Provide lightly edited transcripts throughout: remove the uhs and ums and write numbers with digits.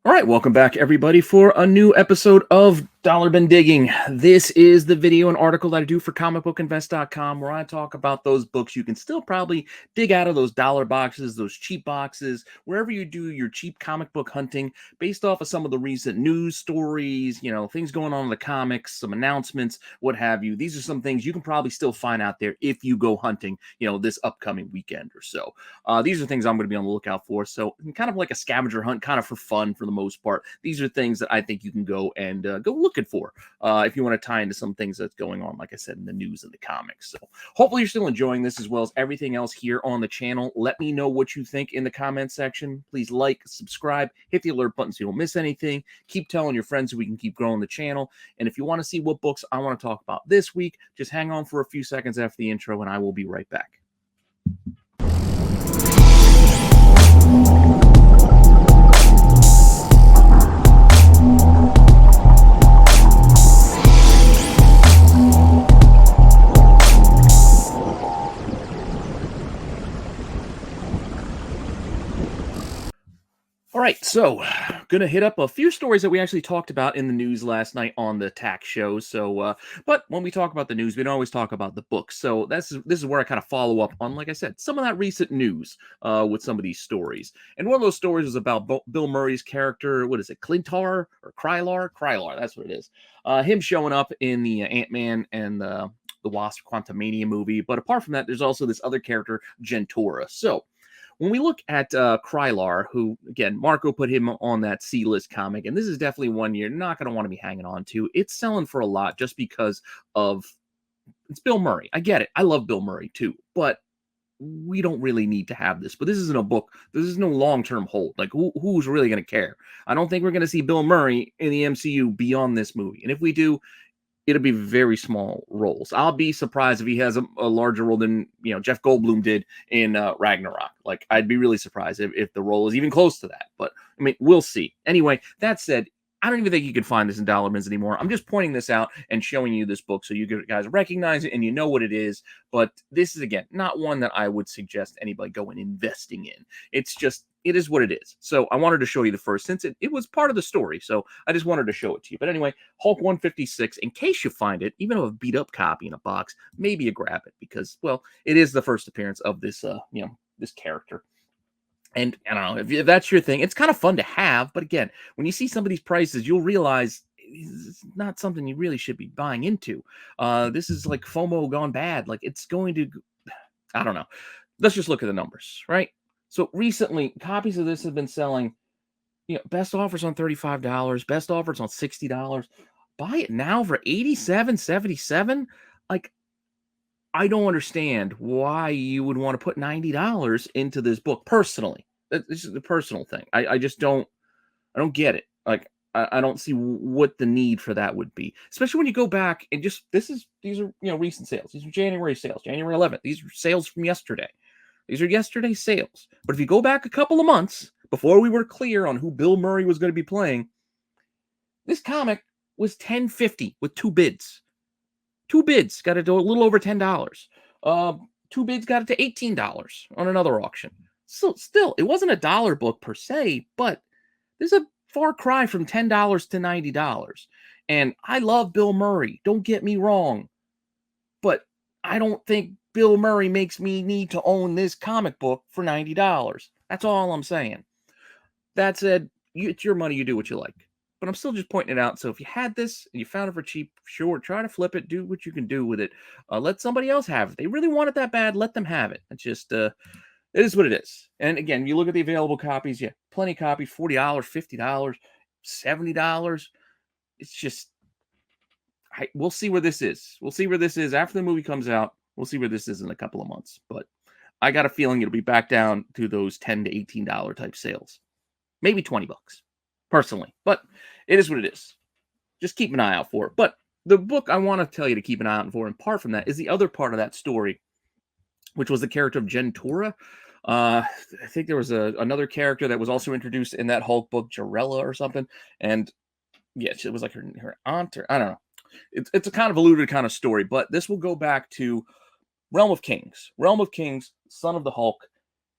All right, welcome back, everybody, for a new episode of Dollar Bin Digging. This is the video and article that I do for comicbookinvest.com, where I talk about those books you can still probably dig out of those dollar boxes, those cheap boxes, wherever you do your cheap comic book hunting, based off of some of the recent news stories, things going on in the comics, some announcements, what have you. These are some things you can probably still find out there if you go hunting, this upcoming weekend or so. These are things I'm going to be on the lookout for. So kind of like a scavenger hunt, kind of for fun for the most part. These are things that I think you can go and go looking for if you want to tie into some things that's going on, like I said, in the news and the comics. So hopefully you're still enjoying this as well as everything else here on the channel. Let me know what you think in the comments section. Please like, subscribe, hit the alert button so you don't miss anything. Keep telling your friends so we can keep growing the channel. And if you want to see what books I want to talk about this week, just hang on for a few seconds after the intro and I will be right back. All right, so gonna hit up a few stories that we actually talked about in the news last night on the tax show. So, but when we talk about the news, we don't always talk about the books. So this is where I kind of follow up on, like I said, some of that recent news with some of these stories. And one of those stories was about Bill Murray's character. What is it, Clintar or Krylar? Krylar, that's what it is. Him showing up in the Ant-Man and the Wasp Quantumania movie. But apart from that, there's also this other character, Gentura. So when we look at Krylar, who, again, Marco put him on that C-list comic, and this is definitely one you're not going to want to be hanging on to. It's selling for a lot just because of it's Bill Murray. I get it. I love Bill Murray, too. But we don't really need to have this. But this isn't a book. This is no long-term hold. Like, who's really going to care? I don't think we're going to see Bill Murray in the MCU beyond this movie. And if we do, it'll be very small roles. I'll be surprised if he has a larger role than Jeff Goldblum did in Ragnarok. Like, I'd be really surprised if the role is even close to that. But I mean, we'll see. Anyway, that said, I don't even think you can find this in dollar bins anymore. I'm just pointing this out and showing you this book so you guys recognize it and you know what it is. But this is, again, not one that I would suggest anybody go and investing in. It's just, it is what it is. So I wanted to show you the first, since it was part of the story. So I just wanted to show it to you. But anyway, Hulk 156, in case you find it, even a beat up copy in a box, maybe you grab it because, well, it is the first appearance of this, this character. And I don't know if that's your thing. It's kind of fun to have, but again, when you see some of these prices, you'll realize it's not something you really should be buying into. This is like FOMO gone bad. Like, it's going to, I don't know. Let's just look at the numbers, right? So recently, copies of this have been selling. Best offers on $35, best offers on $60. Buy it now for $87.77. Like, I don't understand why you would want to put $90 into this book personally. This is a personal thing. I just don't get it. Like, I don't see what the need for that would be, especially when you go back and just these are recent sales. These are January sales, January 11th. These are sales from yesterday. These are yesterday's sales. But if you go back a couple of months before we were clear on who Bill Murray was going to be playing, this comic was $10.50 with two bids. Two bids got it to a little over $10. Two bids got it to $18 on another auction. So still, it wasn't a dollar book per se, but there's a far cry from $10 to $90. And I love Bill Murray. Don't get me wrong. But I don't think Bill Murray makes me need to own this comic book for $90. That's all I'm saying. That said, it's your money. You do what you like. But I'm still just pointing it out. So if you had this and you found it for cheap, sure, try to flip it. Do what you can do with it. Let somebody else have it. They really want it that bad. Let them have it. It's just, it is what it is. And again, you look at the available copies. Yeah, plenty of copies. $40, $50, $70. It's just, we'll see where this is. We'll see where this is after the movie comes out. We'll see where this is in a couple of months. But I got a feeling it'll be back down to those $10 to $18 type sales. Maybe $20, personally. But it is what it is. Just keep an eye out for it. But the book I want to tell you to keep an eye out for, and apart from that, is the other part of that story, which was the character of Gentura. I think there was another character that was also introduced in that Hulk book, Jarella or something. And yeah, it was like her aunt, or I don't know. It's a kind of alluded kind of story, but this will go back to Realm of Kings. Realm of Kings, son of the Hulk,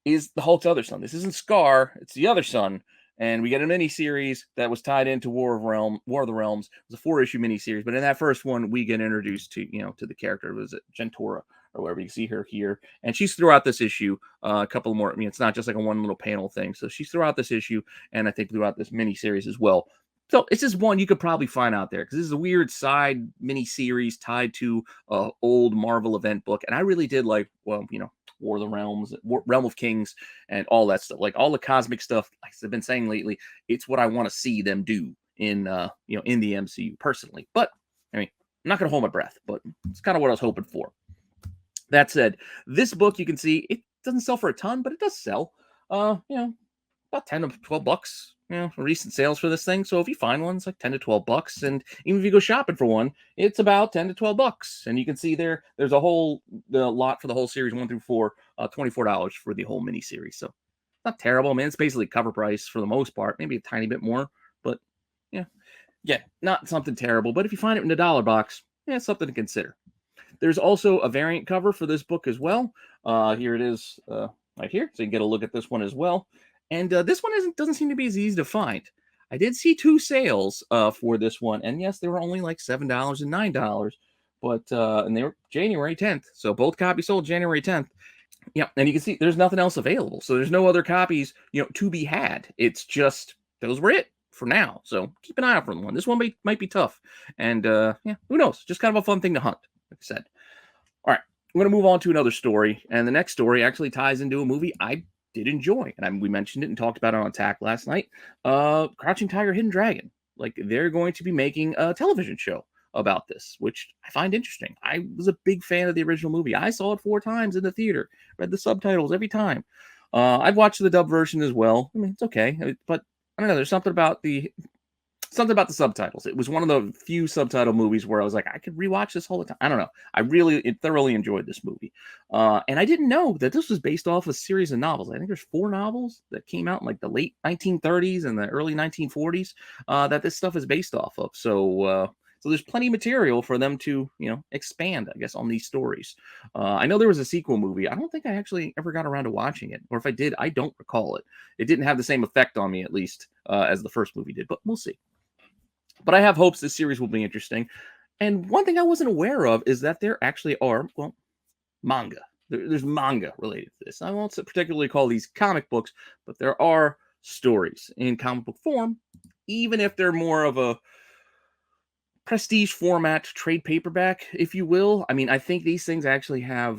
is the Hulk's other son. This isn't Scar, it's the other son. and we get a mini series that was tied into War of the Realms. It was a 4-issue mini series, but in that first one, we get introduced to to the character. Was it Gentura or whatever? You see her here, and she's throughout this issue. A couple more. I mean, it's not just like a one little panel thing. So she's throughout this issue, and I think throughout this mini series as well. So it's just one you could probably find out there because this is a weird side mini series tied to a old Marvel event book, and I really did like, well, War of the Realms, Realm of Kings, and all that stuff. Like all the cosmic stuff, like I've been saying lately, it's what I want to see them do in in the MCU personally. But I mean, I'm not gonna hold my breath, but it's kind of what I was hoping for. That said, this book you can see it doesn't sell for a ton, but it does sell. About 10 to 12 bucks. Recent sales for this thing. So if you find one, it's like 10 to 12 bucks. And even if you go shopping for one, it's about 10 to 12 bucks. And you can see there's the lot for the whole series 1 through 4, $24 for the whole mini series. So not terrible, man. It's basically cover price for the most part, maybe a tiny bit more, but yeah, not something terrible. But if you find it in a dollar box, it's something to consider. There's also a variant cover for this book as well. Here it is right here. So you can get a look at this one as well. And this one doesn't seem to be as easy to find. I did see 2 sales for this one. And yes, they were only like $7 and $9. But and they were January 10th. So both copies sold January 10th. Yeah, and you can see there's nothing else available. So there's no other copies, to be had. It's just those were it for now. So keep an eye out for one. This one might be tough. And who knows? Just kind of a fun thing to hunt, like I said. All right, I'm going to move on to another story. And the next story actually ties into a movie I did enjoy. And we mentioned it and talked about it on Attack last night. Crouching Tiger, Hidden Dragon. Like, they're going to be making a television show about this, which I find interesting. I was a big fan of the original movie. I saw it 4 times in the theater, read the subtitles every time. I've watched the dub version as well. I mean, it's okay, but I don't know. There's something about the subtitles. It was one of the few subtitle movies where I was like, I could rewatch this whole time. I don't know. I really thoroughly enjoyed this movie. And I didn't know that this was based off a series of novels. I think there's 4 novels that came out in like the late 1930s and the early 1940s that this stuff is based off of. So there's plenty of material for them to, expand, I guess, on these stories. I know there was a sequel movie. I don't think I actually ever got around to watching it. Or if I did, I don't recall it. It didn't have the same effect on me, at least, as the first movie did. But we'll see. But I have hopes this series will be interesting. And one thing I wasn't aware of is that there actually are, manga. There's manga related to this. I won't particularly call these comic books, but there are stories in comic book form, even if they're more of a prestige format trade paperback, if you will. I mean, I think these things actually have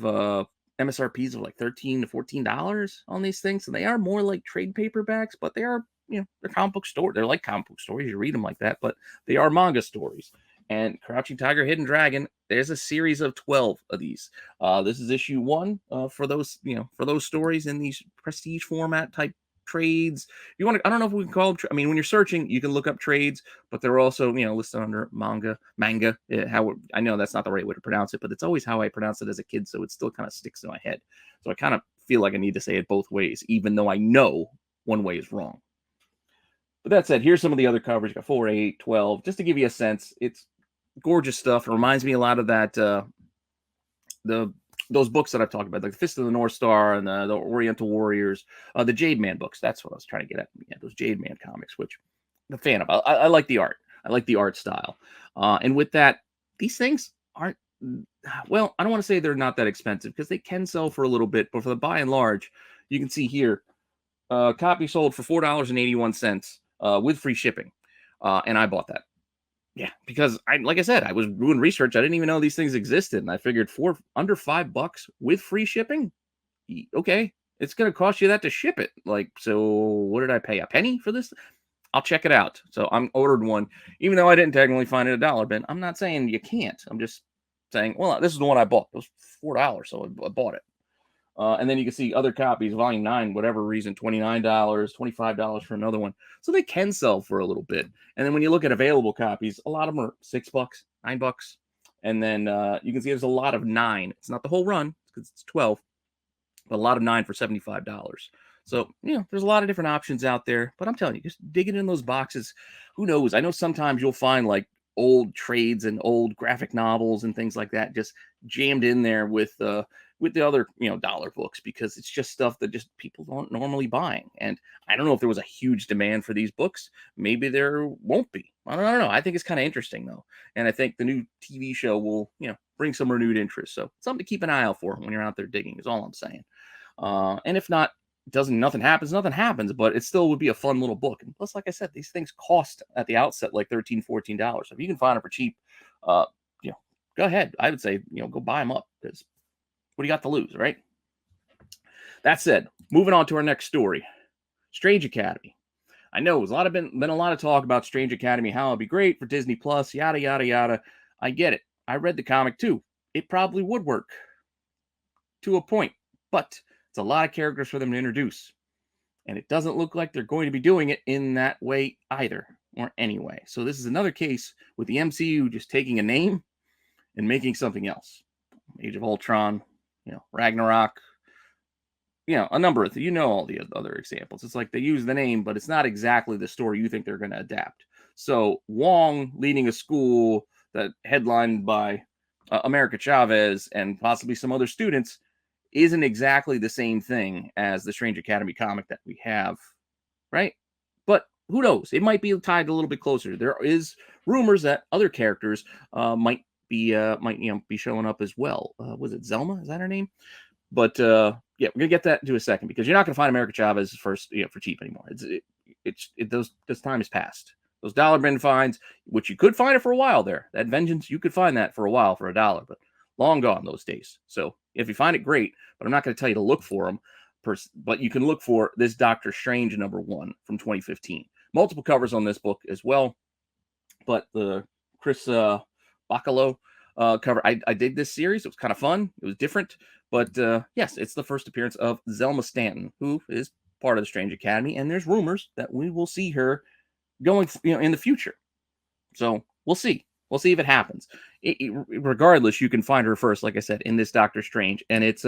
MSRPs of like $13 to $14 on these things. So they are more like trade paperbacks, but they are they're comic book stories. They're like comic book stories. You read them like that, but they are manga stories. And Crouching Tiger, Hidden Dragon, there's a series of 12 of these. This is issue 1 for those, for those stories in these prestige format type trades. If you want to, I don't know if we can call them. I mean, when you're searching, you can look up trades, but they're also, listed under manga. I know that's not the right way to pronounce it, but it's always how I pronounced it as a kid, so it still kind of sticks in my head. So I kind of feel like I need to say it both ways, even though I know one way is wrong. But that said, here's some of the other covers. You got 4, 8, 12, just to give you a sense. It's gorgeous stuff. It reminds me a lot of that, those books that I've talked about, like the Fist of the North Star and the Oriental Warriors, the Jade Man books. That's what I was trying to get at. Yeah, those Jade Man comics, which I'm a fan of. I like the art. I like the art style. And with that, these things aren't, well, I don't want to say they're not that expensive because they can sell for a little bit, but for the by and large, you can see here, copy sold for $4.81 with free shipping. And I bought that. Yeah, because like I said, I was doing research. I didn't even know these things existed. And I figured for under $5 with free shipping, okay, it's going to cost you that to ship it. Like, so what did I pay? A penny for this? I'll check it out. So I'm ordered one, even though I didn't technically find it $1 bin. I'm not saying you can't. I'm just saying, well, this is the one I bought. It was $4, so I bought it. And then you can see other copies, volume 9, whatever reason, $29, $25 for another one. So they can sell for a little bit. And then when you look at available copies, a lot of them are $6, $9. And then you can see there's a lot of 9. It's not the whole run because it's 12, but a lot of 9 for $75. So, there's a lot of different options out there. But I'm telling you, just digging in those boxes, who knows? I know sometimes you'll find like old trades and old graphic novels and things like that, just jammed in there with the other dollar books, because it's just stuff that just people aren't normally buying. And I don't know if there was a huge demand for these books. Maybe there won't be. I don't know. I think it's kind of interesting though, and I think the new TV show will bring some renewed interest. So something to keep an eye out for when you're out there digging is all I'm saying. And if not, nothing happens, but it still would be a fun little book. And plus, like I said, these things cost at the outset like $13-14. If you can find them for cheap, uh go ahead. I would say go buy them up, because what do you got to lose, right? That said, moving on to our next story, Strange Academy. I know there's been a lot of talk about Strange Academy, how it'd be great for Disney Plus, yada yada yada. I get it. I read the comic too. It probably would work to a point, but it's a lot of characters for them to introduce, and it doesn't look like they're going to be doing it in that way either, or anyway. So this is another case with the MCU just taking a name and making something else. Age of Ultron, Ragnarok, a number of all the other examples. It's like they use the name, but it's not exactly the story you think they're going to adapt. So Wong leading a school that headlined by America Chavez and possibly some other students isn't exactly the same thing as the Strange Academy comic that we have, right? But who knows? It might be tied a little bit closer. There is rumors that other characters might be showing up as well. Was it Zelma? Is that her name? But yeah, we're gonna get that into a second, because you're not gonna find America Chavez first for cheap anymore. Those time has passed. Those dollar bin finds, which you could find it for a while there. That Vengeance, you could find that for a while for $1, but long gone those days. So if you find it, great. But I'm not going to tell you to look for them. But you can look for this Doctor Strange #1 from 2015. Multiple covers on this book as well. But the Chris Bacalo cover, I dig this series. It was kind of fun. It was different. But yes, it's the first appearance of Zelma Stanton, who is part of the Strange Academy. And there's rumors that we will see her going in the future. So we'll see. We'll see if it happens. Regardless, you can find her first, like I said, in this Doctor Strange. And it's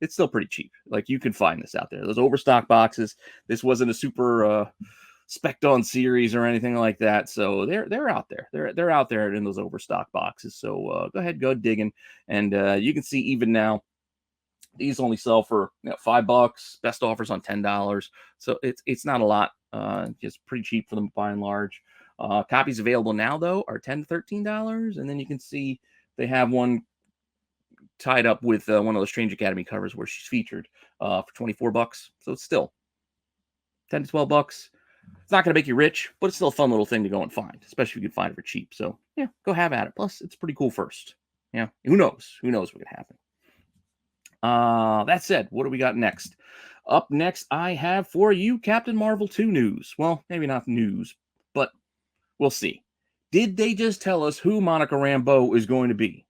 still pretty cheap. Like, you can find this out there. Those overstock boxes. This wasn't a super spec'd on series or anything like that. So they're out there. They're out there in those overstock boxes. So go digging, and you can see even now these only sell for $5. Best offers on $10. So it's not a lot. Just pretty cheap for them by and large. Copies available now though are $10 to $13, and then you can see they have one tied up with one of those Strange Academy covers where she's featured for $24. So it's still $10 to $12. It's not going to make you rich, but it's still a fun little thing to go and find, especially if you can find it for cheap. So yeah, go have at it. Plus, it's pretty cool first. Yeah, who knows? Who knows what could happen? That said, what do we got next? Up next, I have for you Captain Marvel 2 news. Well, maybe not news, but we'll see. Did they just tell us who Monica Rambeau is going to be?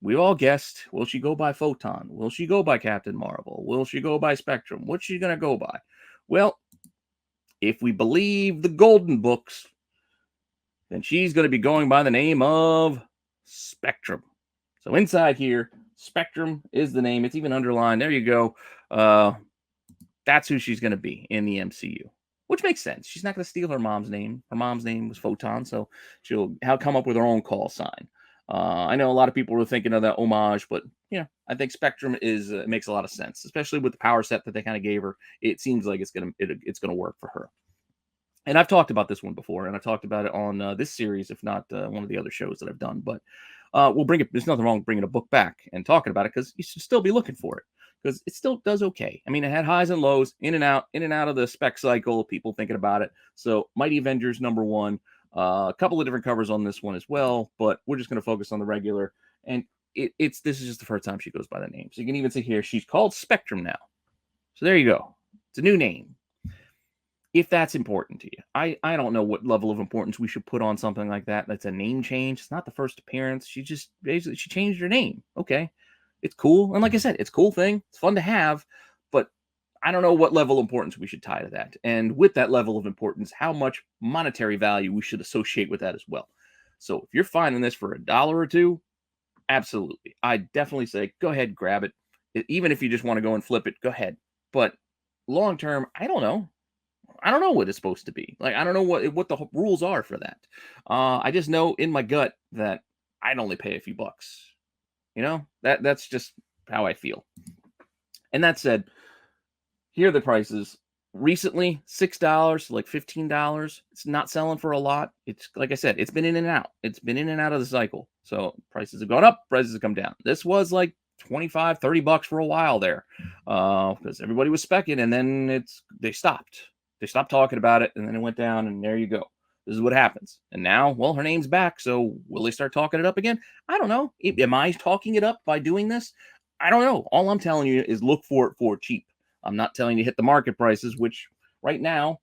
We all guessed. Will she go by Photon? Will she go by Captain Marvel? Will she go by Spectrum? What's she going to go by? Well, if we believe the Golden Books, then she's going to be going by the name of Spectrum. So inside here, Spectrum is the name. It's even underlined. There you go. That's who she's going to be in the MCU, which makes sense. She's not going to steal her mom's name. Her mom's name was Photon, so she'll come up with her own call sign. I know a lot of people were thinking of that homage, but I think Spectrum makes a lot of sense, especially with the power set that they kind of gave her. It seems like it's gonna work for her. And I've talked about this one before, and I talked about it on this series, if not one of the other shows that I've done. But we'll bring it. There's nothing wrong with bringing a book back and talking about it, because you should still be looking for it, because it still does okay. I mean, it had highs and lows, in and out of the spec cycle. People thinking about it. So Mighty Avengers #1. A couple of different covers on this one as well, but we're just going to focus on the regular. And this is just the first time she goes by the name. So you can even see here, she's called Spectrum now. So there you go. It's a new name. If that's important to you. I don't know what level of importance we should put on something like that. That's a name change. It's not the first appearance. She changed her name. Okay. It's cool. And like I said, it's a cool thing. It's fun to have, but I don't know what level of importance we should tie to that. And with that level of importance, how much monetary value we should associate with that as well. So if you're finding this for $1 or $2, absolutely. I definitely say go ahead, grab it. Even if you just want to go and flip it, go ahead. But long term, I don't know. I don't know what it's supposed to be. Like, I don't know what the rules are for that. I just know in my gut that I'd only pay a few bucks. That's just how I feel. And that said, here are the prices. Recently, $6, like $15. It's not selling for a lot. It's like I said, it's been in and out. It's been in and out of the cycle. So prices have gone up, prices have come down. This was like 25, $30 for a while there. Because everybody was specking, and then they stopped. They stopped talking about it, and then it went down, and there you go. This is what happens. And now, well, her name's back, so will they start talking it up again? I don't know. Am I talking it up by doing this? I don't know. All I'm telling you is look for it for cheap. I'm not telling you to hit the market prices, which right now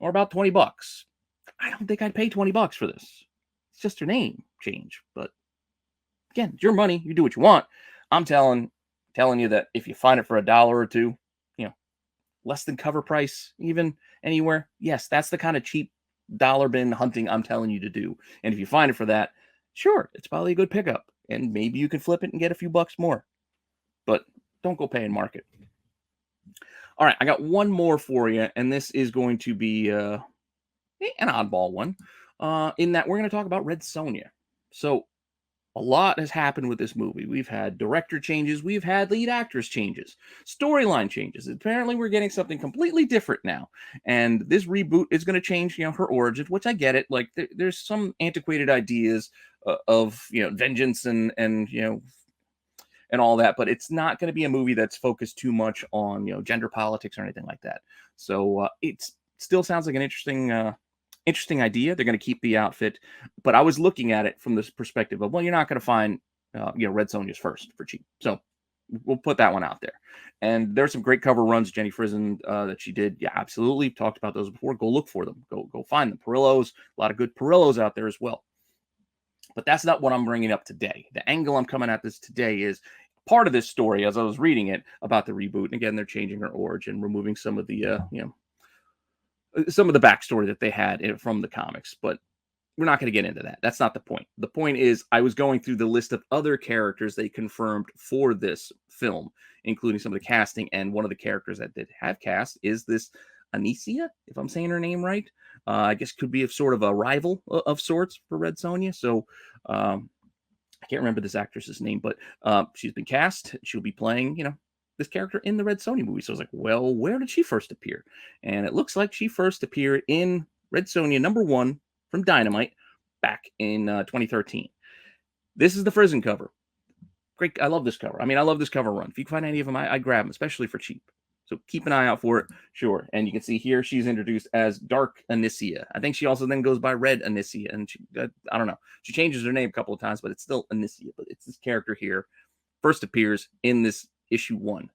are about 20 bucks. I don't think I'd pay 20 bucks for this. It's just her name change. But again, it's your money. You do what you want. I'm telling you that if you find it for $1 or $2, less than cover price, even anywhere, yes, that's the kind of cheap dollar bin hunting I'm telling you to do. And if you find it for that, sure, it's probably a good pickup. And maybe you can flip it and get a few bucks more. But don't go paying market. All right, I got one more for you, and this is going to be an oddball one, in that we're going to talk about Red Sonja. So a lot has happened with this movie. We've had director changes. We've had lead actress changes, storyline changes. Apparently, we're getting something completely different now. And this reboot is going to change, her origin, which I get it. Like, there's some antiquated ideas of, vengeance and all that, but it's not going to be a movie that's focused too much on, gender politics or anything like that. So it still sounds like an interesting idea. They're going to keep the outfit, but I was looking at it from this perspective of, well, you're not going to find, Red Sonja's first for cheap. So we'll put that one out there. And there's some great cover runs, Jenny Frison, that she did. Yeah, absolutely. Talked about those before. Go look for them. Go find them. Perillos, a lot of good Perillos out there as well. But that's not what I'm bringing up today. The angle I'm coming at this today is part of this story, as I was reading it, about the reboot. And again, they're changing her origin, removing some of the, some of the backstory that they had from the comics. But we're not going to get into that. That's not the point. The point is, I was going through the list of other characters they confirmed for this film, including some of the casting. And one of the characters that they have cast is this Anicia, if I'm saying her name right. I guess could be a sort of a rival of sorts for Red Sonja. So I can't remember this actress's name, but she's been cast. She'll be playing, this character in the Red Sonja movie. So I was like, well, where did she first appear? And it looks like she first appeared in Red Sonja #1 from Dynamite back in 2013. This is the Frison cover. Great. I love this cover. I mean, I love this cover run. If you can find any of them, I grab them, especially for cheap. So keep an eye out for it, sure. And you can see here she's introduced as Dark Anicia. I think she also then goes by Red Anicia, and I don't know. She changes her name a couple of times, but it's still Anicia. But it's this character here first appears in this issue 1,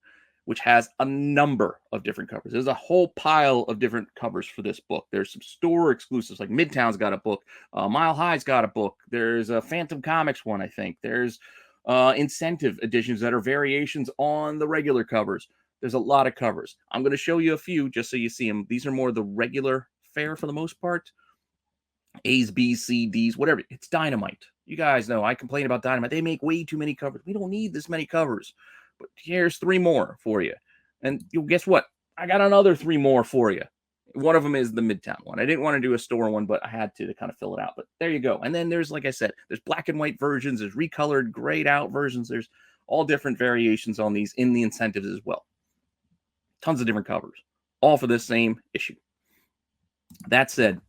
which has a number of different covers. There's a whole pile of different covers for this book. There's some store exclusives, like Midtown's got a book, Mile High's got a book. There's a Phantom Comics one, I think. There's incentive editions that are variations on the regular covers. There's a lot of covers. I'm going to show you a few just so you see them. These are more the regular fare for the most part. A's, B's, C, D's, whatever. It's Dynamite. You guys know I complain about Dynamite. They make way too many covers. We don't need this many covers. But here's 3 more for you. And guess what? I got another 3 more for you. One of them is the Midtown one. I didn't want to do a store one, but I had to kind of fill it out. But there you go. And then there's, like I said, there's black and white versions. There's recolored, grayed out versions. There's all different variations on these in the incentives as well. Tons of different covers, all for this same issue. That said,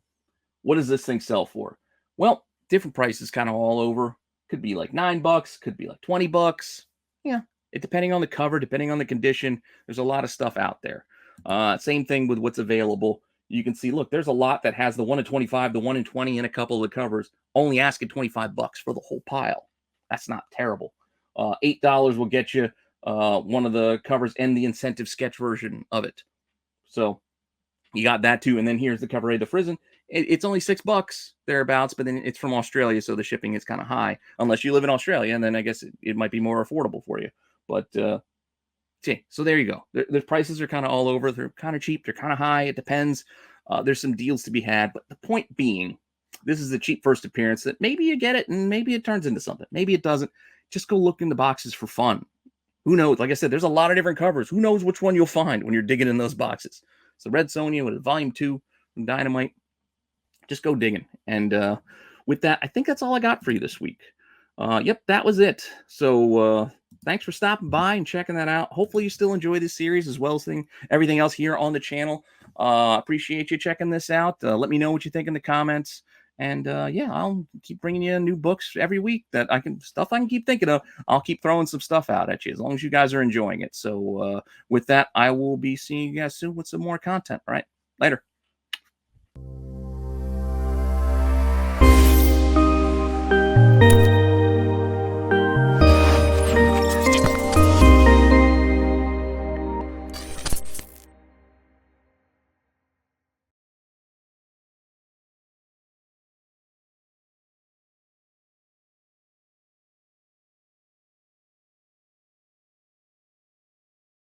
what does this thing sell for? Well, different prices kind of all over. Could be like $9, could be like $20. Yeah, depending on the cover, depending on the condition. There's a lot of stuff out there. Same thing with what's available. You can see, look, there's a lot that has the 1 in 25, the 1 in 20, and a couple of the covers, only asking $25 for the whole pile. That's not terrible. $8 will get you one of the covers and the incentive sketch version of it. So you got that too. And then here's the cover of the Frison. It's only $6 thereabouts, but then it's from Australia, so the shipping is kind of high. Unless you live in Australia, and then I guess it might be more affordable for you. But see, so there you go. The prices are kind of all over. They're kind of cheap. They're kind of high. It depends. There's some deals to be had. But the point being, this is the cheap first appearance that maybe you get it and maybe it turns into something. Maybe it doesn't. Just go look in the boxes for fun. Who knows? Like I said, there's a lot of different covers. Who knows which one you'll find when you're digging in those boxes? It's the Red Sonja with Volume 2 from Dynamite. Just go digging. And with that, I think that's all I got for you this week. Yep, that was it. So thanks for stopping by and checking that out. Hopefully you still enjoy this series as well as everything else here on the channel. Appreciate you checking this out. Let me know what you think in the comments. And yeah, I'll keep bringing you new books every week that I can keep thinking of. I'll keep throwing some stuff out at you as long as you guys are enjoying it. So with that, I will be seeing you guys soon with some more content. All right, later.